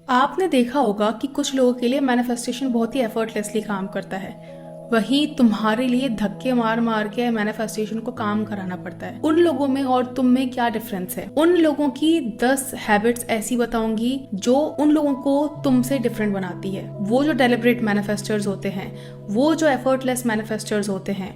आपने देखा होगा कि कुछ लोगों के लिए मैनिफेस्टेशन बहुत ही एफर्टलेसली काम करता है, वहीं तुम्हारे लिए धक्के मार मार के मैनिफेस्टेशन को काम कराना पड़ता है। उन लोगों में और तुम में क्या डिफरेंस है? उन लोगों की 10 हैबिट्स ऐसी बताऊंगी जो उन लोगों को तुमसे डिफरेंट बनाती है। वो जो डेलिब्रेट मैनिफेस्टर्स होते हैं, वो जो एफर्टलेस मैनिफेस्टर्स होते हैं,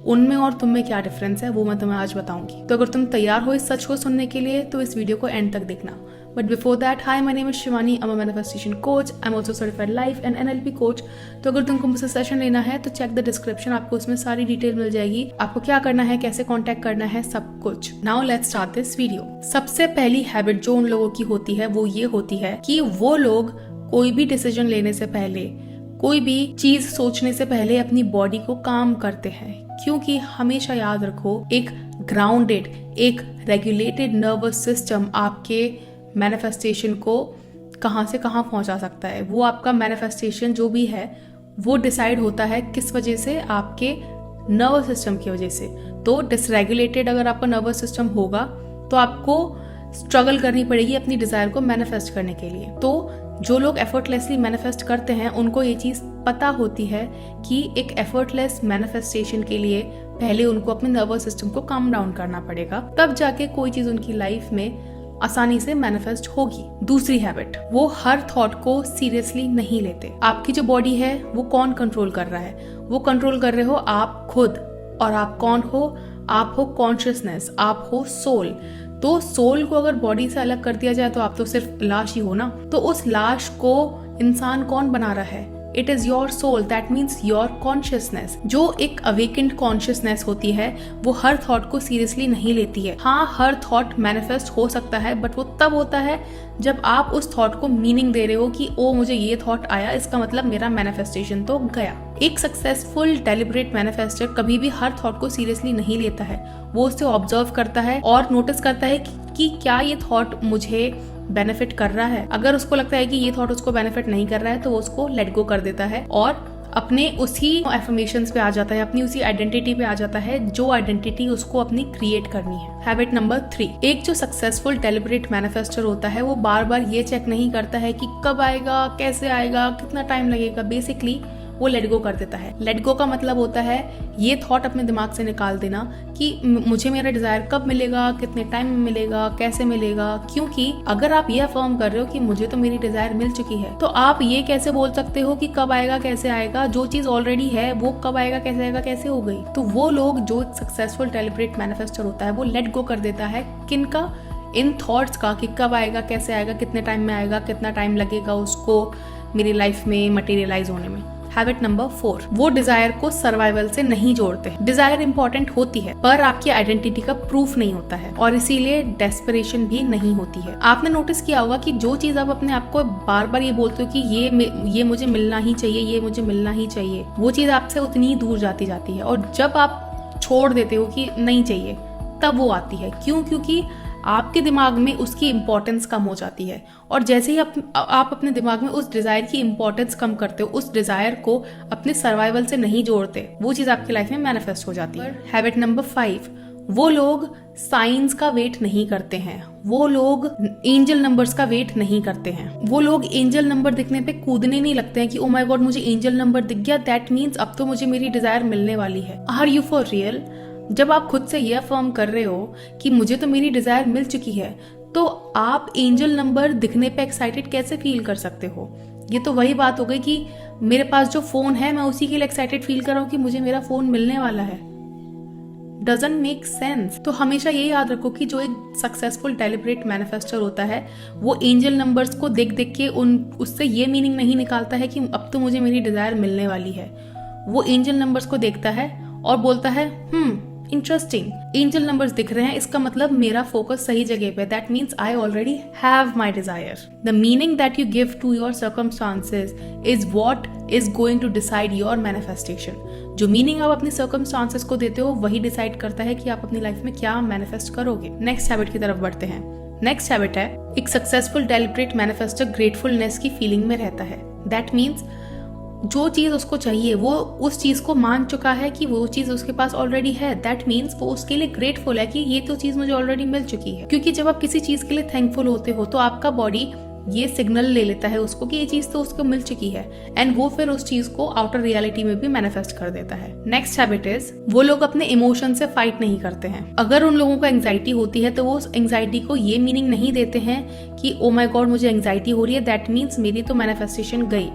उनमें और तुम में क्या डिफरेंस है वो मैं तुम्हें आज बताऊंगी। तो अगर तुम तैयार हो इस सच को सुनने के लिए तो इस वीडियो को एंड तक देखना। But before that, high, my name is Shivani, I am a manifestation coach, I am also certified life and NLP coach. तो अगर तुमको मुझसे सेशन लेना है तो चेक द डिस्क्रिप्शन, आपको उसमें सारी डिटेल मिल जाएगी, आपको क्या करना है, कैसे कॉन्टेक्ट करना है, सब कुछ। Now let's start this video. सबसे पहली हैबिट जो उन लोगों की होती है वो ये होती है कि वो लोग कोई भी डिसीजन लेने से पहले, कोई भी चीज सोचने से पहले अपनी बॉडी को काम करते हैं। क्योंकि हमेशा याद रखो, एक ग्राउंडेड, एक रेगुलेटेड नर्वस सिस्टम आपके मैनिफेस्टेशन को कहाँ से कहाँ पहुंचा सकता है। वो आपका मैनिफेस्टेशन जो भी है वो डिसाइड होता है किस वजह से? आपके नर्वस सिस्टम की वजह से। तो डिसरेगुलेटेड अगर आपका नर्वस सिस्टम होगा तो आपको स्ट्रगल करनी पड़ेगी अपनी डिजायर को मैनिफेस्ट करने के लिए। तो जो लोग एफर्टलेसली मैनिफेस्ट करते हैं उनको ये चीज पता होती है कि एक एफर्टलेस मैनिफेस्टेशन के लिए पहले उनको अपने नर्वस सिस्टम को काम डाउन करना पड़ेगा, तब जाके कोई चीज उनकी लाइफ में आसानी से मैनिफेस्ट होगी। दूसरी हैबिट, वो हर थॉट को सीरियसली नहीं लेते। आपकी जो बॉडी है वो कौन कंट्रोल कर रहा है? वो कंट्रोल कर रहे हो आप खुद। और आप कौन हो? आप हो कॉन्शियसनेस, आप हो सोल। तो सोल को अगर बॉडी से अलग कर दिया जाए तो आप तो सिर्फ लाश ही हो ना। तो उस लाश को इंसान कौन बना रहा है? It is your soul, that means your consciousness. जो एक अवेकेंड कॉन्शियसनेस होती है वो हर थॉट को सीरियसली नहीं लेती है। हाँ, हर थॉट मैनिफेस्ट हो सकता है, बट वो तब होता है जब आप उस थॉट को मीनिंग दे रहे हो कि ओ मुझे ये थॉट आया, इसका मतलब मेरा मैनिफेस्टेशन तो गया। एक सक्सेसफुल डेलिब्रेट मैनिफेस्टर कभी भी हर थॉट को सीरियसली नहीं लेता है। वो उसे ऑब्जर्व करता है और नोटिस करता है कि क्या ये थॉट मुझे बेनिफिट कर रहा है। अगर उसको लगता है कि ये थॉट उसको बेनिफिट नहीं कर रहा है तो वो उसको लेट गो कर देता है और अपने उसी एफर्मेशंस पे आ जाता है, अपनी उसी आइडेंटिटी पे आ जाता है जो आइडेंटिटी उसको अपनी क्रिएट करनी है। हैबिट नंबर 3, एक जो सक्सेसफुल डेलिब्रेट मैनिफेस्टर होता है वो बार बार ये चेक नहीं करता है कि कब आएगा, कैसे आएगा, कितना टाइम लगेगा। बेसिकली वो लेट गो कर देता है। लेट गो का मतलब होता है ये थॉट अपने दिमाग से निकाल देना कि मुझे मेरा डिजायर कब मिलेगा, कितने टाइम में मिलेगा, कैसे मिलेगा। क्योंकि अगर आप ये अफर्म कर रहे हो कि मुझे तो मेरी डिजायर मिल चुकी है, तो आप ये कैसे बोल सकते हो कि कब आएगा, कैसे आएगा? जो चीज ऑलरेडी है वो कब आएगा, कैसे आएगा, कैसे हो गई? तो वो लोग, जो एक सक्सेसफुल डेलिब्रेट मैनिफेस्टर होता है, वो लेट गो कर देता है किनका? इन थॉट्स का, कि कब आएगा, कैसे आएगा, कितने टाइम में आएगा, कितना टाइम लगेगा उसको मेरी लाइफ में मटेरियलाइज होने में। हैबिट नंबर 4, वो डिजायर को सर्वाइवल से नहीं जोड़ते। डिजायर इंपॉर्टेंट होती है पर आपकी आइडेंटिटी का प्रूफ नहीं होता है और इसीलिए डेस्परेशन भी नहीं होती है। आपने नोटिस किया होगा कि जो चीज आप अपने आप को बार बार ये बोलते हो कि ये मुझे मिलना ही चाहिए, ये मुझे मिलना ही चाहिए, वो चीज आपसे उतनी ही दूर जाती जाती है। और जब आप छोड़ देते हो कि नहीं चाहिए, तब वो आती है। क्यों? क्योंकि आपके दिमाग में उसकी इंपॉर्टेंस कम हो जाती है। और जैसे ही आप अपने दिमाग में उस डिजायर की इंपॉर्टेंस कम करते हो, उस डिजायर को अपने सर्वाइवल से नहीं जोड़ते, वो चीज आपकी लाइफ में मैनिफेस्ट हो जाती है। हैबिट नंबर 5, वो लोग साइंस का वेट नहीं करते हैं। वो लोग एंजल नंबर्स का वेट नहीं करते हैं। वो लोग एंजल नंबर दिखने पे कूदने नहीं लगते हैं कि ओ माय गॉड मुझे एंजल नंबर दिख गया, दैट मीन्स अब तो मुझे मेरी डिजायर मिलने वाली है। Are you for real? जब आप खुद से ये अफर्म कर रहे हो कि मुझे तो मेरी डिजायर मिल चुकी है, तो आप एंजल नंबर दिखने पे एक्साइटेड कैसे फील कर सकते हो? ये तो वही बात हो गई कि मेरे पास जो फोन है मैं उसी के लिए एक्साइटेड फील कर रहा हूँ कि मुझे मेरा फोन मिलने वाला है। Doesn't make sense. तो हमेशा ये याद रखो कि जो एक सक्सेसफुल डेलिब्रेट मैनिफेस्टर होता है वो एंजल नंबर्स को देख देख के उससे ये मीनिंग नहीं निकालता है कि अब तो मुझे मेरी डिजायर मिलने वाली है। वो एंजल नंबर्स को देखता है और बोलता है इंटरेस्टिंग, एंजल नंबर्स दिख रहे हैं, इसका मतलब मेरा फोकस सही जगह पे, that means I already have my desire. The meaning that you give to your circumstances is what is going to decide your manifestation. जो मीनिंग आप अपने सर्कमस्टांसेस को देते हो वही डिसाइड करता है कि आप अपनी लाइफ में क्या मैनिफेस्ट करोगे। नेक्स्ट हैबिट की तरफ बढ़ते हैं। नेक्स्ट हैबिट है, एक सक्सेसफुल डेलिब्रेट मैनिफेस्टर ग्रेटफुलनेस की फीलिंग में रहता है। दैट मीन्स जो चीज उसको चाहिए वो उस चीज को मान चुका है कि वो चीज उसके पास ऑलरेडी है। दैट मीन्स वो उसके लिए ग्रेटफुल है कि ये तो चीज मुझे ऑलरेडी मिल चुकी है। क्योंकि जब आप किसी चीज के लिए थैंकफुल होते हो तो आपका बॉडी ये सिग्नल ले लेता है उसको कि ये चीज तो उसको मिल चुकी है, एंड वो फिर उस चीज को आउटर रियलिटी में भी मैनिफेस्ट कर देता है। नेक्स्ट हैबिट इज वो लोग अपने इमोशन से फाइट नहीं करते हैं। अगर उन लोगों को एंग्जाइटी होती है तो वो उस एंग्जाइटी को ये मीनिंग नहीं देते हैं कि ओ माय गॉड मुझे एंग्जाइटी हो रही है, दैट मीन्स मेरी तो मैनिफेस्टेशन गई।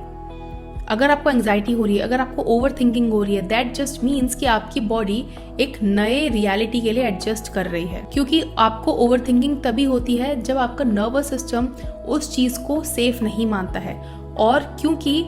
अगर आपको एंग्जाइटी हो रही है, अगर आपको ओवर थिंकिंग हो रही है, दैट जस्ट मीन्स कि आपकी बॉडी एक नए रियलिटी के लिए एडजस्ट कर रही है। क्योंकि आपको ओवर थिंकिंग तभी होती है जब आपका नर्वस सिस्टम उस चीज को सेफ नहीं मानता है, और क्योंकि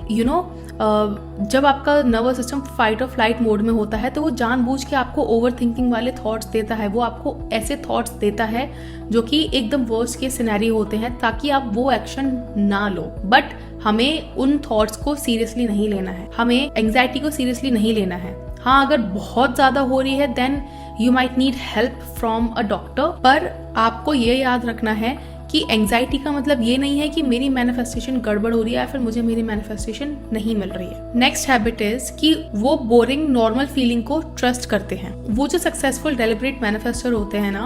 जब आपका नर्वस सिस्टम फाइट और फ्लाइट मोड में होता है तो वो जानबूझ के आपको ओवर थिंकिंग वाले थॉट्स देता है। वो आपको ऐसे थॉट्स देता है जो कि एकदम वर्स्ट के सिनेरियो होते हैं ताकि आप वो एक्शन ना लो। बट हमें उन थॉट्स को सीरियसली नहीं लेना है, हमें एंग्जाइटी को सीरियसली नहीं लेना है। हाँ, अगर बहुत ज्यादा हो रही है then you might need help from a doctor, पर आपको ये याद रखना है कि एंग्जाइटी का मतलब ये नहीं है कि मेरी मैनिफेस्टेशन गड़बड़ हो रही है या फिर मुझे मेरी मैनिफेस्टेशन नहीं मिल रही है। नेक्स्ट हैबिट इज कि वो बोरिंग नॉर्मल फीलिंग को ट्रस्ट करते हैं। वो जो सक्सेसफुल डेलिब्रेट मैनिफेस्टर होते हैं ना,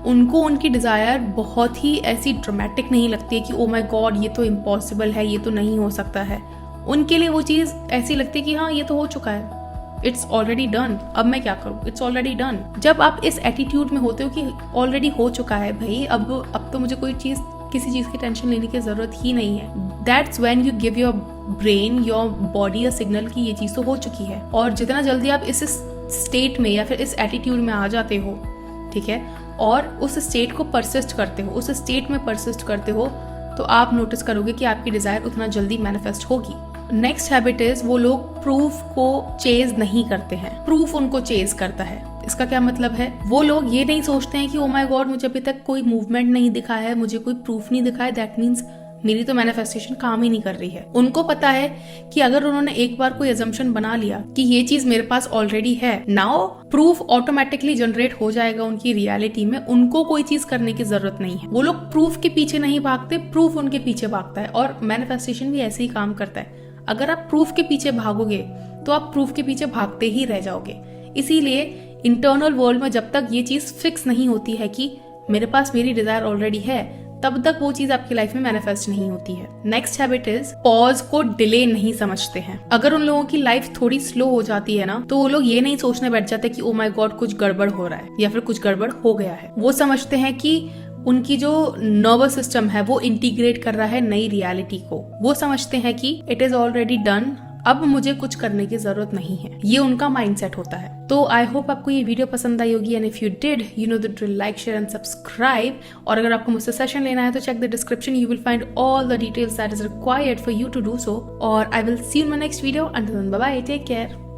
उनको उनकी डिजायर बहुत ही ऐसी ड्रामेटिक नहीं लगती है कि ओ माय गॉड ये तो इम्पॉसिबल है, ये तो नहीं हो सकता है। उनके लिए वो चीज ऐसी लगती है कि हाँ ये तो हो चुका है, इट्स ऑलरेडी डन, अब मैं क्या करूं, इट्स ऑलरेडी डन। जब आप इस एटीट्यूड में होते हो कि ऑलरेडी हो चुका है भाई, अब तो मुझे कोई चीज किसी चीज की टेंशन लेने की जरूरत ही नहीं है, that's when you give your brain your body a signal कि ये चीज तो हो चुकी है। और जितना जल्दी आप इस स्टेट में या फिर इस एटीट्यूड में आ जाते हो, ठीक है, और उस स्टेट को परसिस्ट करते हो, उस स्टेट में परसिस्ट करते हो, तो आप नोटिस करोगे कि आपकी डिजायर उतना जल्दी मैनिफेस्ट होगी। नेक्स्ट हैबिट इज वो लोग प्रूफ को चेज नहीं करते हैं, प्रूफ उनको चेज करता है। इसका क्या मतलब है? वो लोग ये नहीं सोचते हैं कि ओ माय गॉड मुझे अभी तक कोई मूवमेंट नहीं दिखा है, मुझे कोई प्रूफ नहीं दिखा है, दैट मीन्स मेरी तो मैनिफेस्टेशन काम ही नहीं कर रही है। उनको पता है कि अगर उन्होंने एक बार कोई अजम्पशन बना लिया कि ये चीज मेरे पास ऑलरेडी है, नाउ प्रूफ ऑटोमेटिकली जनरेट हो जाएगा उनकी रियलिटी में, उनको कोई चीज करने की जरूरत नहीं है। वो लोग प्रूफ के पीछे नहीं भागते, प्रूफ उनके पीछे भागता है। और मैनिफेस्टेशन भी ऐसे ही काम करता है। अगर आप प्रूफ के पीछे भागोगे तो आप प्रूफ के पीछे भागते ही रह जाओगे। इसीलिए इंटरनल वर्ल्ड में जब तक ये चीज फिक्स नहीं होती है कि मेरे पास मेरी डिजायर ऑलरेडी है, तब तक वो चीज आपकी लाइफ में मैनिफेस्ट नहीं होती है। नेक्स्ट हैबिट इज पॉज को डिले नहीं समझते हैं। अगर उन लोगों की लाइफ थोड़ी स्लो हो जाती है ना, तो वो लोग ये नहीं सोचने बैठ जाते कि ओ माय गॉड कुछ गड़बड़ हो रहा है या फिर कुछ गड़बड़ हो गया है। वो समझते हैं कि उनकी जो नर्वस सिस्टम है वो इंटीग्रेट कर रहा है नई रियलिटी को। वो समझते हैं कि इट इज ऑलरेडी डन, अब मुझे कुछ करने की जरूरत नहीं है। ये उनका माइंडसेट होता है। तो आई होप आपको ये वीडियो पसंद आई होगी, and if you did, you know the drill, like, share and subscribe. और अगर आपको मुझसे सेशन लेना है तो check the description, you will find all the details that is required for you to do so. और I will see you in my next video. Until then, bye bye, take care.